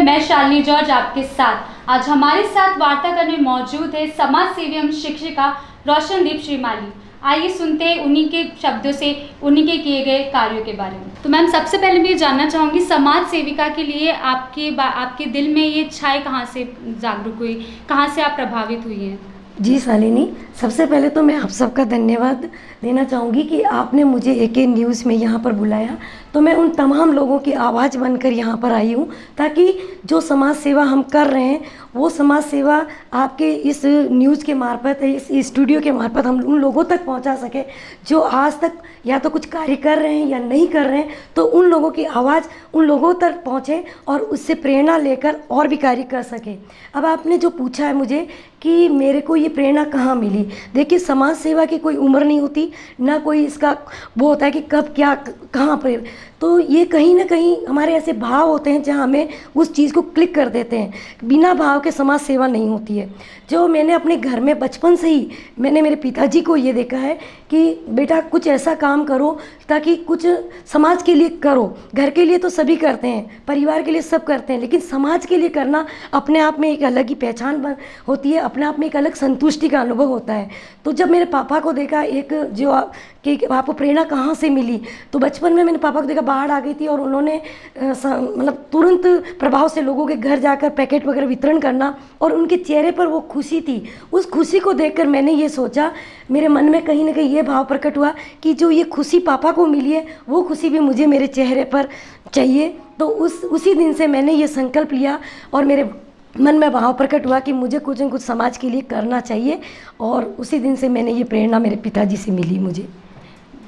मैं शालिनी जॉर्ज आपके साथ। आज हमारे साथ वार्ता करने मौजूद है समाज सेवी एवं शिक्षिका रोशनदीप श्रीमाली। आइए सुनते हैं उन्हीं के शब्दों से उन्हीं के किए गए कार्यों के बारे में। तो मैम, सबसे पहले मैं ये जानना चाहूँगी, समाज सेविका के लिए आपके दिल में ये इच्छाएं कहाँ से जागरूक हुई, कहाँ से आप प्रभावित हुई हैं? जी शालिनी, सबसे पहले तो मैं आप सबका धन्यवाद देना चाहूँगी कि आपने मुझे एके न्यूज़ में यहाँ पर बुलाया। तो मैं उन तमाम लोगों की आवाज़ बनकर यहाँ पर आई हूँ ताकि जो समाज सेवा हम कर रहे हैं वो समाज सेवा आपके इस न्यूज़ के मार्फत, इस स्टूडियो के मार्फत हम उन लोगों तक पहुँचा सके जो आज तक या तो कुछ कार्य कर रहे हैं या नहीं कर रहे हैं। तो उन लोगों की आवाज़ उन लोगों तक पहुँचे और उससे प्रेरणा लेकर और भी कार्य कर सके। अब आपने जो पूछा है मुझे कि मेरे को ये प्रेरणा कहाँ मिली, देखिए समाज सेवा की कोई उम्र नहीं होती, ना कोई इसका वो होता है कि कब क्या कहाँ पर। तो ये कहीं ना कहीं हमारे ऐसे भाव होते हैं जहाँ हमें उस चीज़ को क्लिक कर देते हैं। बिना भाव के समाज सेवा नहीं होती है। जो मैंने अपने घर में बचपन से ही मैंने मेरे पिताजी को ये देखा है कि बेटा कुछ ऐसा काम करो ताकि कुछ समाज के लिए करो। घर के लिए तो सभी करते हैं, परिवार के लिए सब करते हैं, लेकिन समाज के लिए करना अपने आप में एक अलग ही पहचान होती है, अपने आप में एक अलग संतुष्टि का अनुभव होता है। तो जब मेरे पापा को देखा, एक जो कि आपको प्रेरणा कहाँ से मिली, तो बचपन में मैंने पापा को देखा, बाढ़ आ गई थी और उन्होंने मतलब तुरंत प्रभाव से लोगों के घर जाकर पैकेट वगैरह वितरण करना, और उनके चेहरे पर वो खुशी थी। उस खुशी को देखकर मैंने ये सोचा, मेरे मन में कहीं ना कहीं ये भाव प्रकट हुआ कि जो ये खुशी पापा को मिली है वो खुशी भी मुझे मेरे चेहरे पर चाहिए। तो उसी दिन से मैंने ये संकल्प लिया और मेरे मन में भाव प्रकट हुआ कि मुझे कुछ न कुछ समाज के लिए करना चाहिए, और उसी दिन से मैंने ये प्रेरणा मेरे पिताजी से मिली मुझे।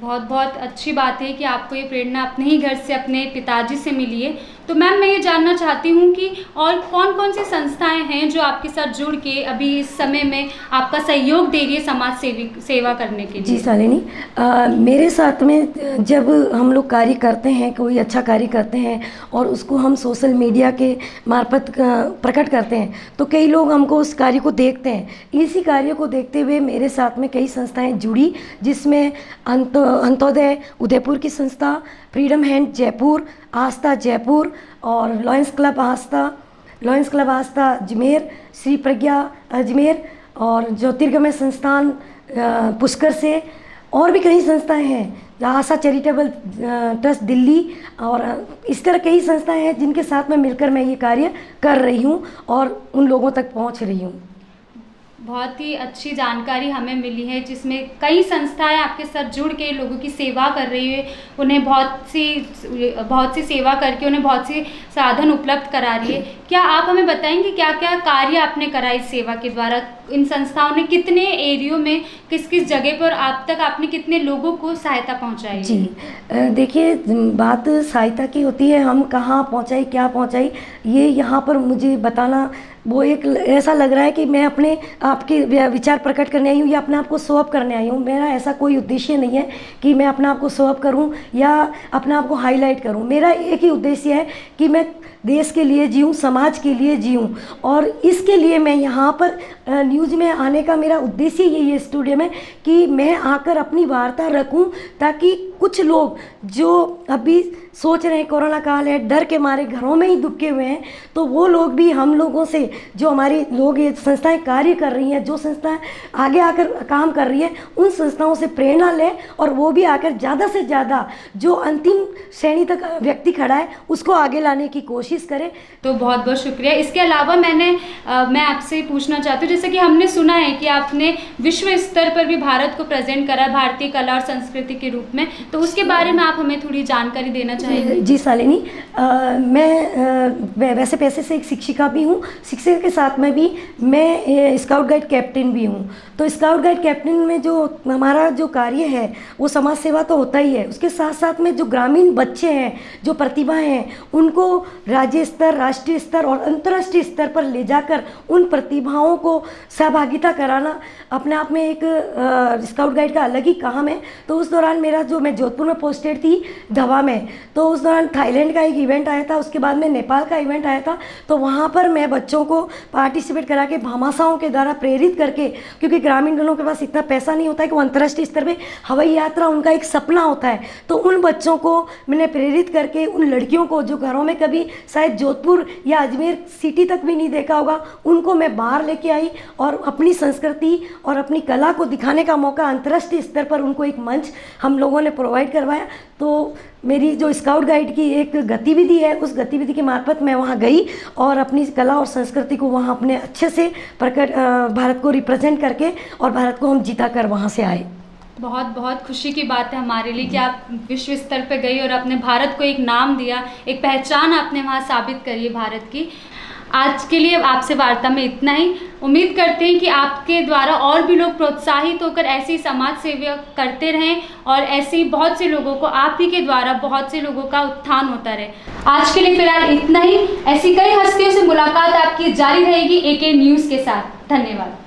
बहुत बहुत अच्छी बात है कि आपको ये प्रेरणा अपने ही घर से, अपने पिताजी से मिली है। तो मैम, मैं ये जानना चाहती हूँ कि और कौन कौन सी संस्थाएं हैं जो आपके साथ जुड़ के अभी इस समय में आपका सहयोग दे रही है समाज सेवा करने के लिए? जी शालिनी, मेरे साथ में जब हम लोग कार्य करते हैं, कोई अच्छा कार्य करते हैं और उसको हम सोशल मीडिया के मार्फत प्रकट करते हैं, तो कई लोग हमको उस कार्य को देखते हैं। इसी कार्य को देखते हुए मेरे साथ में कई संस्थाएं जुड़ी, जिसमें अंत्योदय उदयपुर की संस्था, फ्रीडम हैंड जयपुर, आस्था जयपुर और लॉयंस क्लब आस्था अजमेर, श्री प्रज्ञा अजमेर और ज्योतिर्गमय संस्थान पुष्कर से, और भी कई संस्थाएं हैं, आशा चैरिटेबल ट्रस्ट दिल्ली, और इस तरह कई संस्थाएं हैं जिनके साथ में मिलकर मैं ये कार्य कर रही हूँ और उन लोगों तक पहुँच रही हूँ। बहुत ही अच्छी जानकारी हमें मिली है, जिसमें कई संस्थाएं आपके साथ जुड़ के लोगों की सेवा कर रही है, उन्हें बहुत सी सेवा करके उन्हें बहुत सी साधन उपलब्ध करा रही है। क्या आप हमें बताएंगे क्या क्या कार्य आपने करा इस सेवा के द्वारा? इन संस्थाओं ने कितने एरियो में, किस किस जगह पर आप तक आपने कितने लोगों को सहायता पहुंचाई? जी देखिए, बात सहायता की होती है, हम कहाँ पहुंचाई, क्या पहुंचाई, ये यहाँ पर मुझे बताना वो एक ऐसा लग रहा है कि मैं अपने आपके विचार प्रकट करने आई हूँ या अपने आप को शो अप करने आई हूँ। मेरा ऐसा कोई उद्देश्य नहीं है कि मैं अपने आप को शो अप करूँ या अपने आप को हाईलाइट करूँ। मेरा एक ही उद्देश्य है कि मैं देश के लिए जीऊँ, समाज के लिए जीऊँ, और इसके लिए मैं यहाँ पर न्यूज़ में आने का मेरा उद्देश्य यही है स्टूडियो में कि मैं आकर अपनी वार्ता रखूँ, ताकि कुछ लोग जो अभी सोच रहे हैं कोरोना काल है, डर के मारे घरों में ही दुबके हुए हैं, तो वो लोग भी हम लोगों से, जो हमारी लोग ये संस्थाएं कार्य कर रही हैं, जो संस्थाएं आगे आकर काम कर रही है, उन संस्थाओं से प्रेरणा लें और वो भी आकर ज़्यादा से ज़्यादा जो अंतिम श्रेणी तक व्यक्ति खड़ा है उसको आगे लाने की कोशिश करें। तो बहुत बहुत शुक्रिया। इसके अलावा मैं आपसे पूछना चाहती हूँ, जैसे कि हमने सुना है कि आपने विश्व स्तर पर भी भारत को प्रेजेंट करा भारतीय कला और संस्कृति के रूप में, तो उसके बारे में आप हमें थोड़ी जानकारी देना चाहेंगे? जी शालिनी, मैं वैसे पैसे से एक शिक्षिका भी हूँ, शिक्षिका के साथ में भी मैं स्काउट गाइड कैप्टन भी हूँ। तो स्काउट गाइड कैप्टन में जो हमारा जो कार्य है वो समाज सेवा तो होता ही है, उसके साथ साथ में जो ग्रामीण बच्चे हैं, जो प्रतिभाएं हैं, उनको राज्य स्तर, राष्ट्रीय स्तर और अंतर्राष्ट्रीय स्तर पर ले जाकर उन प्रतिभाओं को सहभागिता कराना अपने आप में एक स्काउट गाइड का अलग ही काम है। तो उस दौरान मेरा जो मैं जोधपुर में पोस्टेड थी धवा में, तो उस दौरान थाईलैंड का एक इवेंट आया था, उसके बाद में नेपाल का इवेंट आया था। तो वहाँ पर मैं बच्चों को पार्टिसिपेट करा के भामाशाहों के द्वारा प्रेरित करके, क्योंकि ग्रामीण लोगों के पास इतना पैसा नहीं होता है कि वो अंतर्राष्ट्रीय स्तर पे हवाई यात्रा उनका एक सपना होता है, तो उन बच्चों को मैंने प्रेरित करके, उन लड़कियों को जो घरों में कभी शायद जोधपुर या अजमेर सिटी तक भी नहीं देखा होगा, उनको मैं बाहर लेके आई और अपनी संस्कृति और अपनी कला को दिखाने का मौका अंतर्राष्ट्रीय स्तर पर उनको एक मंच हम लोगों ने प्रोवाइड करवाया। तो मेरी जो स्काउट गाइड की एक गतिविधि है, उस गतिविधि के मार्फत मैं वहाँ गई और अपनी कला और संस्कृति को वहाँ अपने अच्छे से प्रकट, भारत को रिप्रेजेंट करके और भारत को हम जीता कर वहाँ से आए। बहुत बहुत खुशी की बात है हमारे लिए कि आप विश्व स्तर पे गई और अपने भारत को एक नाम दिया, एक पहचान आपने वहाँ साबित करी है भारत की। आज के लिए आपसे वार्ता में इतना ही। उम्मीद करते हैं कि आपके द्वारा और भी लोग प्रोत्साहित होकर ऐसी समाज सेवा करते रहें और ऐसी बहुत से लोगों को आप ही के द्वारा बहुत से लोगों का उत्थान होता रहे। आज के लिए फिलहाल इतना ही। ऐसी कई हस्तियों से मुलाकात आपकी जारी रहेगी AK न्यूज़ के साथ। धन्यवाद।